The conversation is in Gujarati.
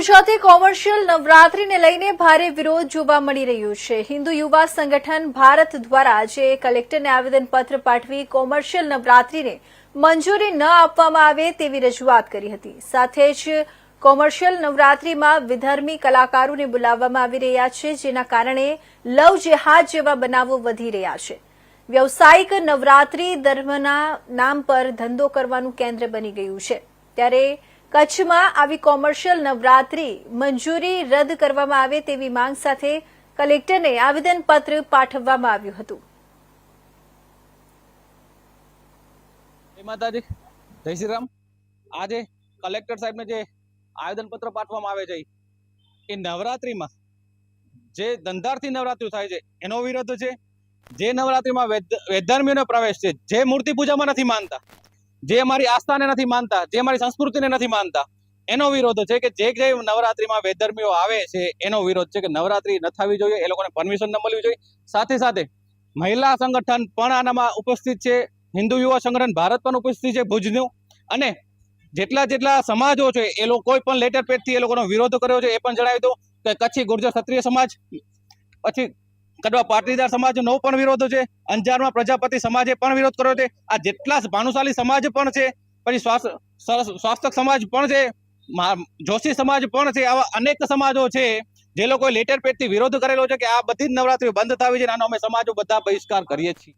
ગુજરાતે કોમર્શિયલ નવરાત્રીને લઈને ભારે વિરોધ જોવા મળી રહ્યો છે। હિન્દુ યુવા સંગઠન ભારત દ્વારા આજે કલેક્ટરને આવેદનપત્ર પાઠવી કોમર્શિયલ નવરાત્રીને મંજૂરી ન આપવામાં આવે તેવી રજૂઆત કરી હતી। સાથે જ કોમર્શિયલ નવરાત્રીમાં વિધર્મી કલાકારોને બોલાવવામાં આવી રહ્યા છે, જેના કારણે લવ જેહાદ જેવા બનાવો વધી રહ્યા છે। વ્યવસાયિક નવરાત્રી ધર્મના નામ પર ધંધો કરવાનું કેન્દ્ર બની ગયું છે। ત્યારે કચ્છમાં આવી કોમર્શિયલ નવરાત્રી મંજૂરી રદ કરવામાં આવે તેવી માંગ સાથે કલેક્ટરને આવેદનપત્ર પાઠવવામાં આવ્યું હતું। જય માતાજી, જય શ્રી રામ। આજે કલેક્ટર સાહેબને જે આવેદનપત્ર પાઠવવામાં આવે છે એ નવરાત્રીમાં જે ધંધાર્થી નવરાત્રી થાય છે એનો વિરોધ છે। જે નવરાત્રીમાં વેધર્મીઓનો પ્રવેશ છે, જે મૂર્તિ પૂજામાં નથી માનતા, જે અમારી આસ્થાને નથી માનતા, જે અમારી સંસ્કૃતિને નથી માનતા, એનો વિરોધ છે કે જે નવરાત્રીમાં વેધર્મીઓ આવે છે એનો વિરોધ છે કે નવરાત્રી ન થવી જોઈએ, એ લોકોને પરમિશન ન મળવી જોઈએ। સાથે સાથે મહિલા સંગઠન પણ આનામાં ઉપસ્થિત છે, હિન્દુ યુવા સંગઠન ભારત પણ ઉપસ્થિત છે ભુજનું, અને જેટલા સમાજો છે એ લોકો કોઈ પણ લેટર પેડથી એ લોકોનો વિરોધ કર્યો છે। એ પણ જણાવી દઉં કે કચ્છી ગુર્જર ક્ષત્રિય સમાજ, પછી કડવા પાટીદાર સમાજનો પણ વિરોધ છે, અંજારમાં પ્રજાપતિ સમાજે પણ વિરોધ કર્યો છે, આ જેટલા ભાનુશાલી સમાજ પણ છે, પછી સ્વાસ્થક સમાજ પણ છે, જોશી સમાજ પણ છે, આવા અનેક સમાજો છે જે લોકોએ લેટર પેડથી વિરોધ કરેલો છે કે આ બધી જ નવરાત્રી બંધ થવી છે। આનો અમે સમાજો બધા બહિષ્કાર કરીએ છીએ।